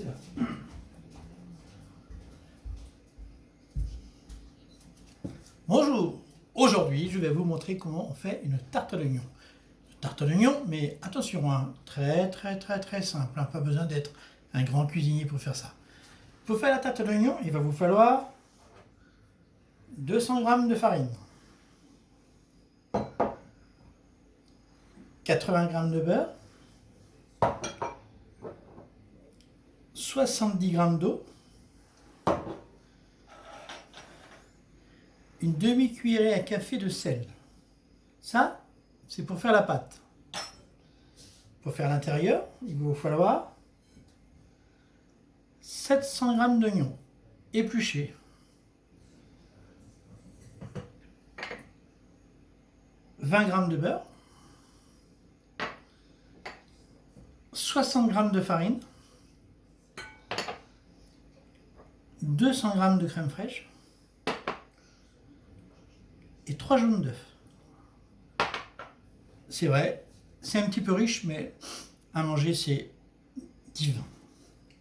parti. Bonjour, aujourd'hui je vais vous montrer comment on fait une tarte à l'oignon. Une tarte à l'oignon, mais attention, hein, très simple, hein, pas besoin d'être un grand cuisinier pour faire ça. Pour faire la tarte à l'oignon, il va vous falloir 200 g de farine, 80 g de beurre, 70 g d'eau, une demi-cuillerée à café de sel. Ça, c'est pour faire la pâte. Pour faire l'intérieur, il va vous falloir 700 g d'oignons épluchés, 20 g de beurre, 60 g de farine, 200 g de crème fraîche et 3 jaunes d'œufs. C'est vrai, c'est un petit peu riche, mais à manger, c'est divin.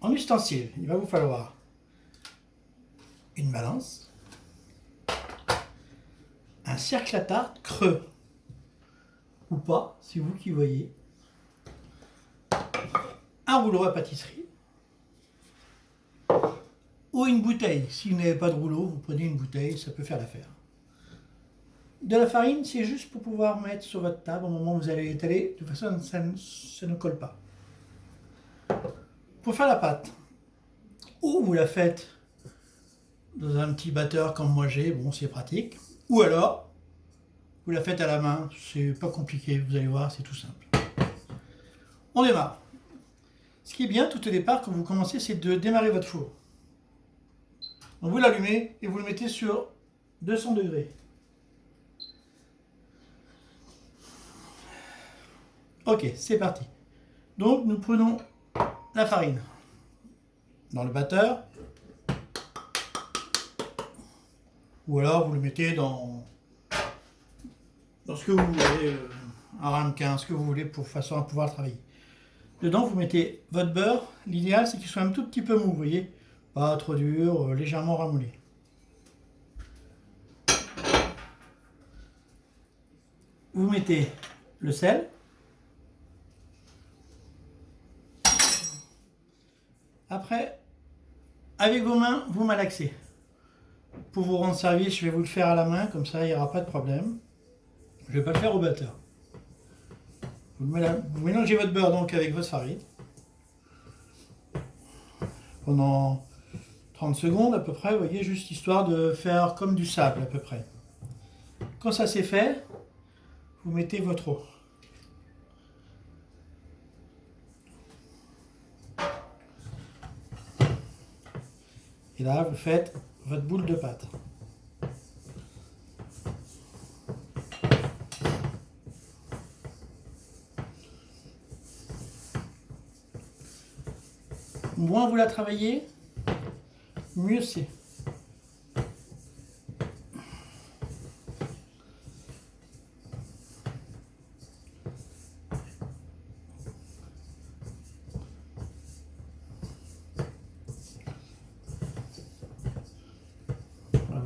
En ustensile, il va vous falloir une balance, un cercle à tarte creux ou pas, c'est vous qui voyez, un rouleau à pâtisserie ou une bouteille. Si vous n'avez pas de rouleau, vous prenez une bouteille, ça peut faire l'affaire. De la farine, c'est juste pour pouvoir mettre sur votre table au moment où vous allez l'étaler, de toute façon ça ne colle pas. Pour faire la pâte, ou vous la faites dans un petit batteur comme moi j'ai, bon c'est pratique, ou alors vous la faites à la main, c'est pas compliqué, vous allez voir, c'est tout simple. On démarre. Ce qui est bien tout au départ quand vous commencez, c'est de démarrer votre four. Donc vous l'allumez et vous le mettez sur 200 degrés. Ok, c'est parti. Donc nous prenons la farine dans le batteur, ou alors vous le mettez dans ce que vous voulez, un ramequin, ce que vous voulez pour façon à pouvoir travailler. Dedans vous mettez votre beurre, l'idéal c'est qu'il soit un tout petit peu mou, vous voyez, pas trop dur, légèrement ramoulé. Vous mettez le sel. Après, avec vos mains, vous malaxez. Pour vous rendre service, je vais vous le faire à la main, comme ça il n'y aura pas de problème. Je ne vais pas le faire au batteur. Vous mélangez votre beurre donc avec votre farine. Pendant 30 secondes à peu près, vous voyez, juste histoire de faire comme du sable à peu près. Quand ça c'est fait, vous mettez votre eau. Et là, vous faites votre boule de pâte. Moins vous la travaillez, mieux c'est.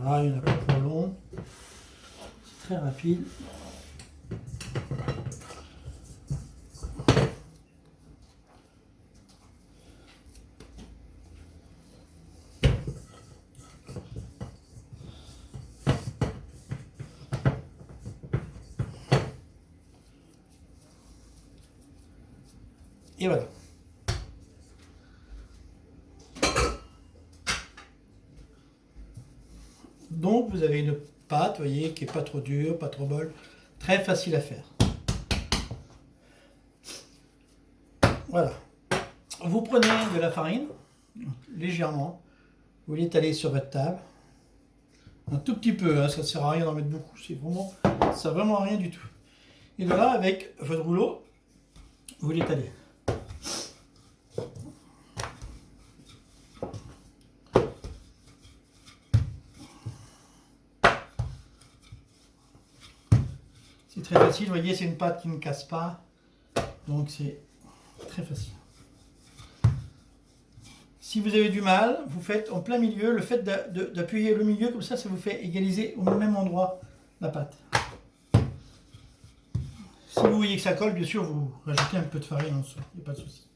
Voilà, il n'y en a pas trop long. C'est très rapide. Et voilà. Donc vous avez une pâte, vous voyez, qui n'est pas trop dure, pas trop molle, très facile à faire. Voilà. Vous prenez de la farine, légèrement, vous l'étalez sur votre table, un tout petit peu, hein, ça ne sert à rien d'en mettre beaucoup, ça ne sert vraiment à rien du tout. Et de là, avec votre rouleau, vous l'étalez. C'est très facile, vous voyez, c'est une pâte qui ne casse pas, donc c'est très facile. Si vous avez du mal, vous faites en plein milieu. Le fait d'appuyer le milieu comme ça vous fait égaliser au même endroit la pâte. Si vous voyez que ça colle, bien sûr, vous rajoutez un peu de farine en dessous. Il n'y a pas de souci.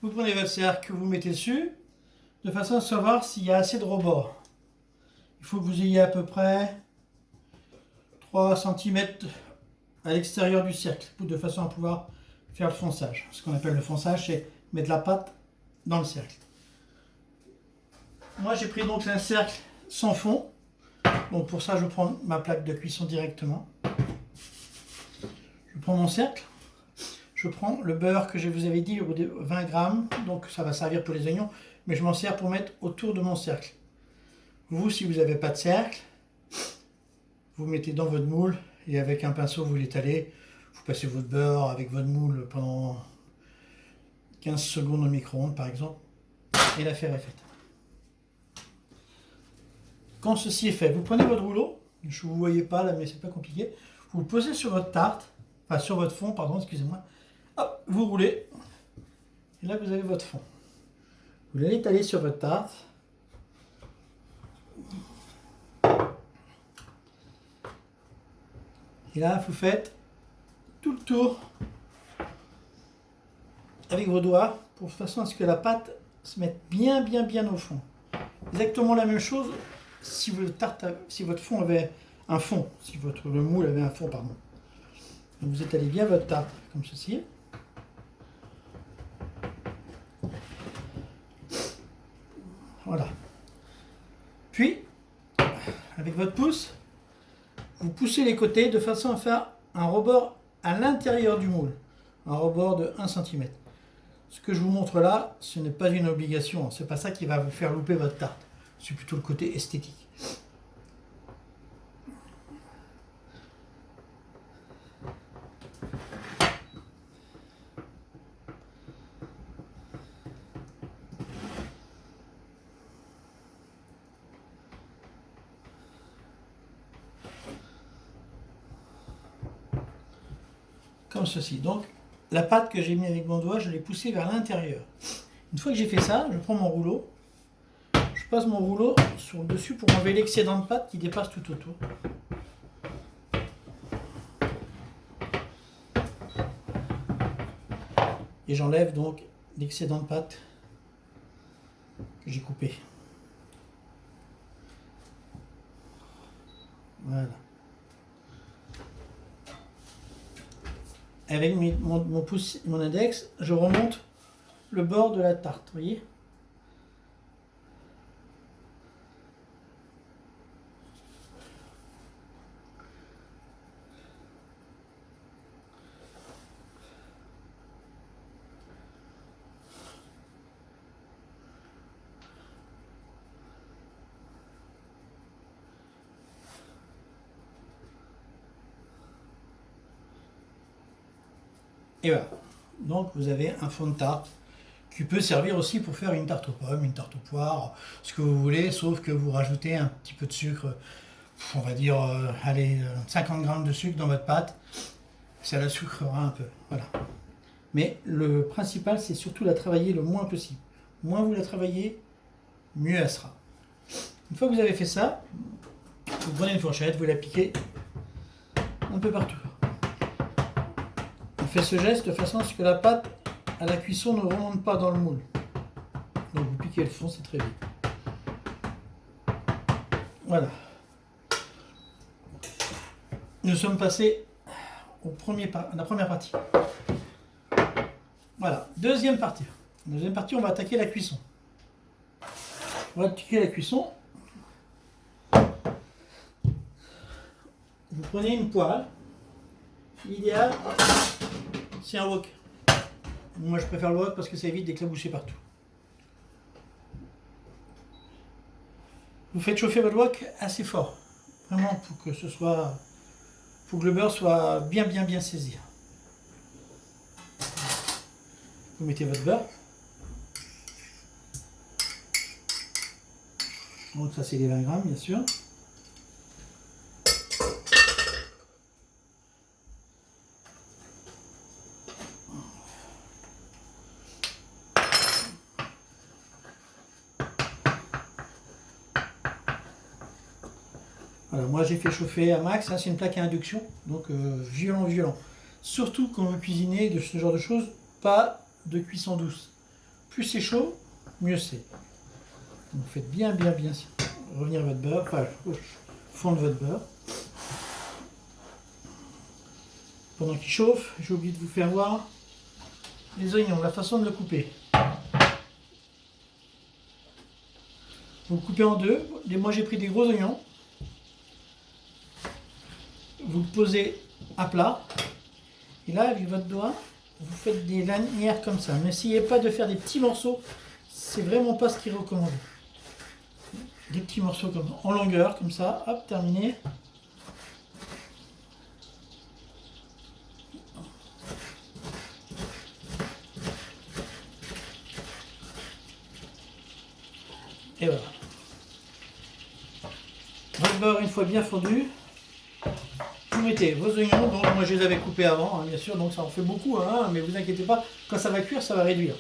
Vous prenez votre cercle que vous mettez dessus, de façon à savoir s'il y a assez de rebord. Il faut que vous ayez à peu près 3 cm à l'extérieur du cercle, de façon à pouvoir faire le fonçage. Ce qu'on appelle le fonçage, c'est mettre la pâte dans le cercle. Moi j'ai pris donc un cercle sans fond, donc pour ça je prends ma plaque de cuisson directement. Je prends mon cercle. Je prends le beurre que je vous avais dit, 20 grammes, donc ça va servir pour les oignons, mais je m'en sers pour mettre autour de mon cercle. Vous, si vous n'avez pas de cercle, vous mettez dans votre moule et avec un pinceau vous l'étalez. Vous passez votre beurre avec votre moule pendant 15 secondes au micro-ondes par exemple, et l'affaire est faite. Quand ceci est fait, vous prenez votre rouleau, je ne vous voyais pas là mais c'est pas compliqué, vous le posez sur votre tarte, enfin sur votre fond, pardon, excusez-moi. Hop, vous roulez, et là vous avez votre fond. Vous l'allez étaler sur votre tarte. Et là, vous faites tout le tour avec vos doigts, pour façon à ce que la pâte se mette bien au fond. Exactement la même chose si votre fond avait un fond, si le moule avait un fond, pardon. Donc vous étalez bien votre tarte comme ceci. Voilà. Puis, avec votre pouce, vous poussez les côtés de façon à faire un rebord à l'intérieur du moule. Un rebord de 1 cm. Ce que je vous montre là, ce n'est pas une obligation. C'est pas ça qui va vous faire louper votre tarte. C'est plutôt le côté esthétique. Comme ceci. Donc, la pâte que j'ai mis avec mon doigt, je l'ai poussée vers l'intérieur. Une fois que j'ai fait ça, je prends mon rouleau, je passe mon rouleau sur le dessus pour enlever l'excédent de pâte qui dépasse tout autour. Et j'enlève donc l'excédent de pâte que j'ai coupé. Voilà. Avec mon pouce et mon index, je remonte le bord de la tarte, vous voyez ? Et voilà. Donc vous avez un fond de tarte qui peut servir aussi pour faire une tarte aux pommes, une tarte aux poires, ce que vous voulez, sauf que vous rajoutez un petit peu de sucre, on va dire, allez, 50 grammes de sucre dans votre pâte, ça la sucrera un peu, voilà. Mais le principal, c'est surtout la travailler le moins possible. Moins vous la travaillez, mieux elle sera. Une fois que vous avez fait ça, vous prenez une fourchette, vous la piquez un peu partout. On fait ce geste de façon à ce que la pâte à la cuisson ne remonte pas dans le moule. Donc vous piquez le fond, c'est très vite. Voilà. Nous sommes passés à la première partie. Voilà, deuxième partie. Deuxième partie, on va attaquer la cuisson. On va attaquer la cuisson. Vous prenez une poêle. L'idéal, c'est un wok. Moi, je préfère le wok parce que ça évite d'éclaboucher partout. Vous faites chauffer votre wok assez fort. Vraiment pour que le beurre soit bien saisi. Vous mettez votre beurre. Donc ça c'est les 20 grammes bien sûr. Voilà, moi j'ai fait chauffer à max, hein, c'est une plaque à induction, donc violent. Surtout quand vous cuisinez de ce genre de choses, pas de cuisson douce. Plus c'est chaud, mieux c'est. Donc faites bien revenir votre beurre, enfin fondre votre beurre. Pendant qu'il chauffe, j'ai oublié de vous faire voir les oignons, la façon de le couper. Vous le coupez en deux. Moi j'ai pris des gros oignons. Vous le posez à plat. Et là, avec votre doigt, vous faites des lanières comme ça. N'essayez pas de faire des petits morceaux. C'est vraiment pas ce qui est recommandé. Des petits morceaux en longueur, comme ça. Hop, terminé. Et voilà. Votre beurre, une fois bien fondu, vous mettez vos oignons. Donc moi je les avais coupés avant, hein, bien sûr, donc ça en fait beaucoup, hein, mais vous inquiétez pas, quand ça va cuire, ça va réduire.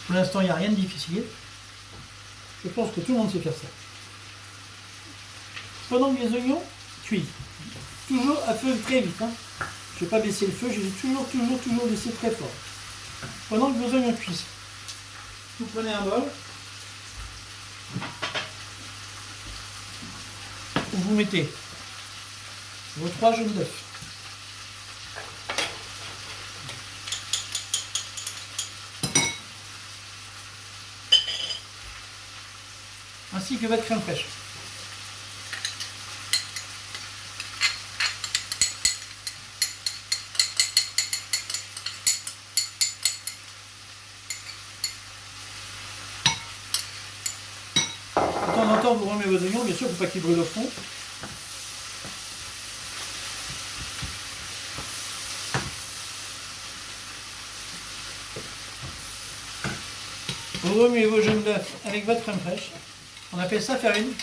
Pour l'instant, il n'y a rien de difficile. Je pense que tout le monde sait faire ça. Pendant que les oignons cuisent, toujours à feu très vite. Hein. Je ne vais pas baisser le feu, je vais toujours laisser très fort. Pendant que vos oignons cuisent, vous prenez un bol, où vous mettez vos 3 jaunes d'œufs. Ainsi que votre crème fraîche. De temps en temps, vous remettez vos oignons, bien sûr, pour pas qu'ils brûlent au fond. Vous remuez vos jaunes d'œufs avec votre crème fraîche. On appelle ça faire une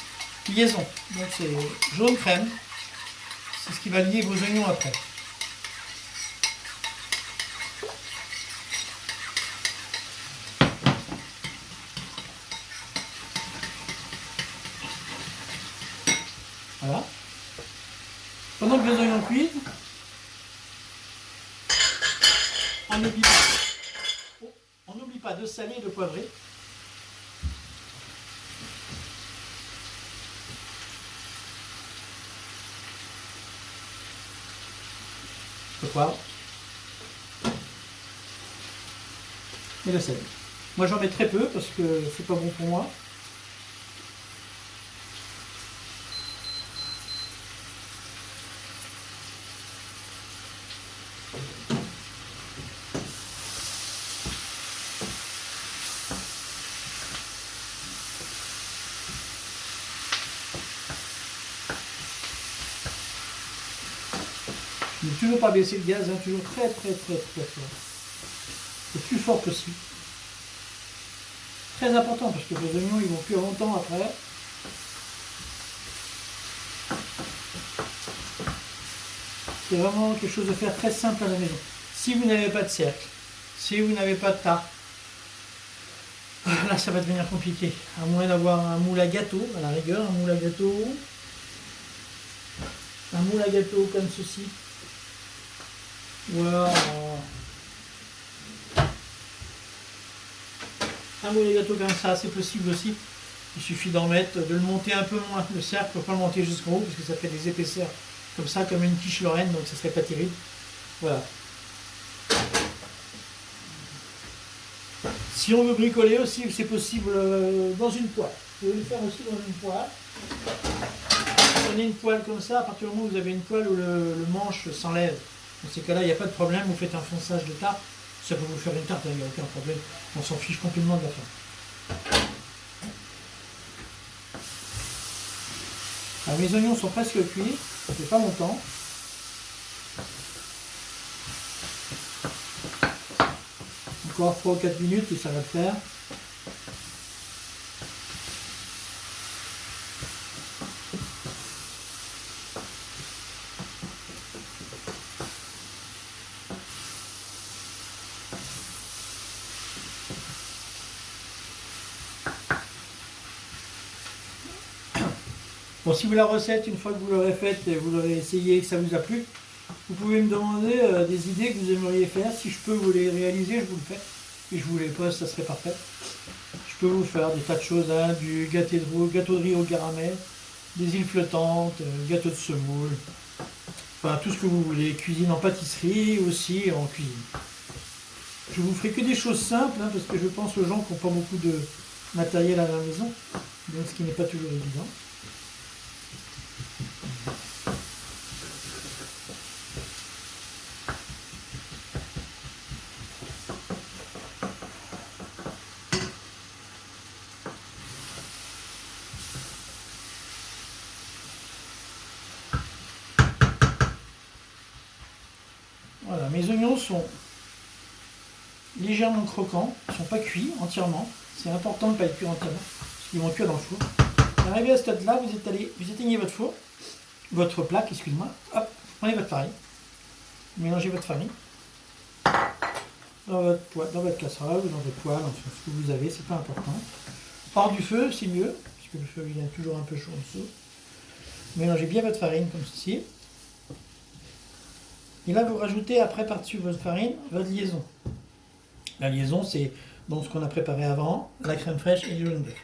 liaison. Donc c'est jaune crème. C'est ce qui va lier vos oignons après. Voilà. Pendant que vos oignons cuisent, on n'oublie pas de saler et de poivrer. Le poivre et le sel. Moi j'en mets très peu parce que c'est pas bon pour moi. Ne toujours pas baisser le gaz, hein, toujours très fort. Le plus fort possible. Très important parce que vos oignons ils vont cuire longtemps après. C'est vraiment quelque chose de faire très simple à la maison. Si vous n'avez pas de cercle, si vous n'avez pas de tarte, là ça va devenir compliqué. À moins d'avoir un moule à gâteau, à la rigueur, un moule à gâteau comme ceci. Ou alors un moule à gâteau comme ça, c'est possible aussi. Il suffit d'en mettre, de le monter un peu moins. Le cercle, il ne faut pas le monter jusqu'en haut parce que ça fait des épaisseurs comme ça, comme une quiche lorraine, donc ça serait pas terrible. Voilà. Si on veut bricoler aussi, c'est possible dans une poêle. Vous pouvez le faire aussi dans une poêle. prenez une poêle comme ça, à partir du moment où vous avez une poêle où le manche s'enlève, dans ces cas-là, il n'y a pas de problème, vous faites un fonçage de tarte, ça peut vous faire une tarte, il n'y a aucun problème, on s'en fiche complètement de la fin. Alors, mes oignons sont presque cuits, ça fait pas longtemps. Encore 3 ou 4 minutes et ça va le faire. Bon, si vous la recette, une fois que vous l'aurez faite et vous l'aurez essayé et que ça vous a plu, vous pouvez me demander des idées que vous aimeriez faire. Si je peux vous les réaliser, je vous le fais. Et je vous les poste, ça serait parfait. Je peux vous faire des tas de choses, hein, du gâteau de riz au caramel, des îles flottantes, gâteau de semoule, enfin tout ce que vous voulez. Cuisine en pâtisserie aussi, en cuisine. Je vous ferai que des choses simples, hein, parce que je pense aux gens qui n'ont pas beaucoup de matériel à la maison, donc ce qui n'est pas toujours évident. Voilà, mes oignons sont légèrement croquants, ils ne sont pas cuits entièrement. C'est important de ne pas être cuits entièrement, parce qu'ils vont cuire dans le four. Arrivé à ce stade-là, vous éteignez votre four, votre plaque, excuse-moi. Hop, vous prenez votre farine, vous mélangez votre farine dans votre casserole ou dans votre poêle, enfin ce que vous avez, c'est pas important. Hors du feu, c'est mieux, parce que le feu il est toujours un peu chaud en dessous. Mélangez bien votre farine comme ceci. Et là, vous rajoutez après par-dessus votre farine, votre liaison. La liaison, c'est bon, ce qu'on a préparé avant, la crème fraîche et le jaune d'œuf.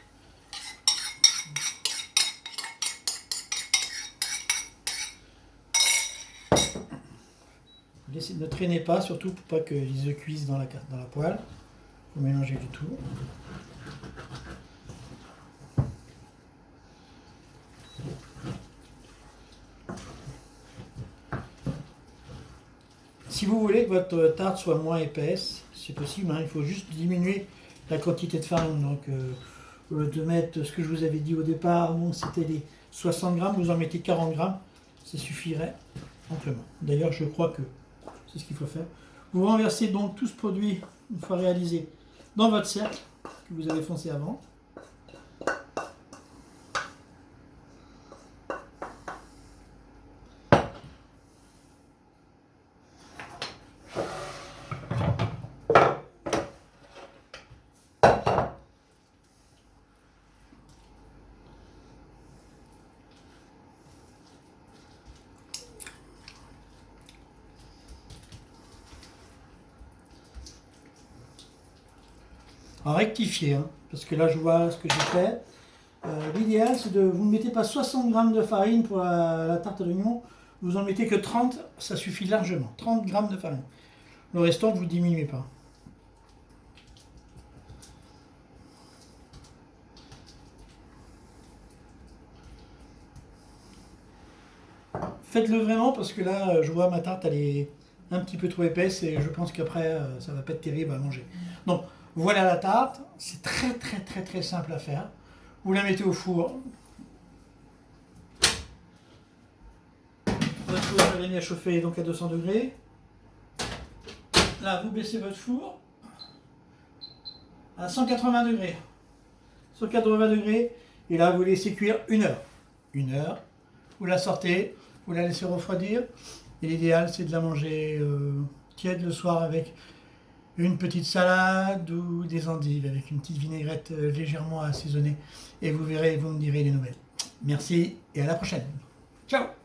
Ne traînez pas, surtout pour pas que les œufs cuisent dans la poêle. Vous mélangez du tout. Si vous voulez que votre tarte soit moins épaisse, c'est possible, hein, il faut juste diminuer la quantité de farine. Donc, de mettre ce que je vous avais dit au départ, bon, c'était les 60 grammes, vous en mettez 40 grammes, ça suffirait amplement. D'ailleurs, je crois que c'est ce qu'il faut faire. Vous renversez donc tout ce produit, une fois réalisé, dans votre cercle que vous avez foncé avant. À rectifier, hein, parce que là je vois ce que j'ai fait. L'idéal c'est de, vous ne mettez pas 60 grammes de farine pour la tarte à l'oignon, vous en mettez que 30, ça suffit largement, 30 grammes de farine. Le restant vous ne diminuez pas. Faites-le vraiment parce que là je vois ma tarte elle est un petit peu trop épaisse et je pense qu'après ça va pas être terrible à manger. Donc voilà la tarte, c'est très simple à faire. Vous la mettez au four. Votre four est mis à chauffer donc à 200 degrés. Là vous baissez votre four à 180 degrés. 180 degrés et là vous laissez cuire 1 heure. 1 heure, vous la sortez, vous la laissez refroidir et l'idéal c'est de la manger tiède le soir avec une petite salade ou des endives avec une petite vinaigrette légèrement assaisonnée et vous verrez, vous me direz les nouvelles. Merci et à la prochaine. Ciao!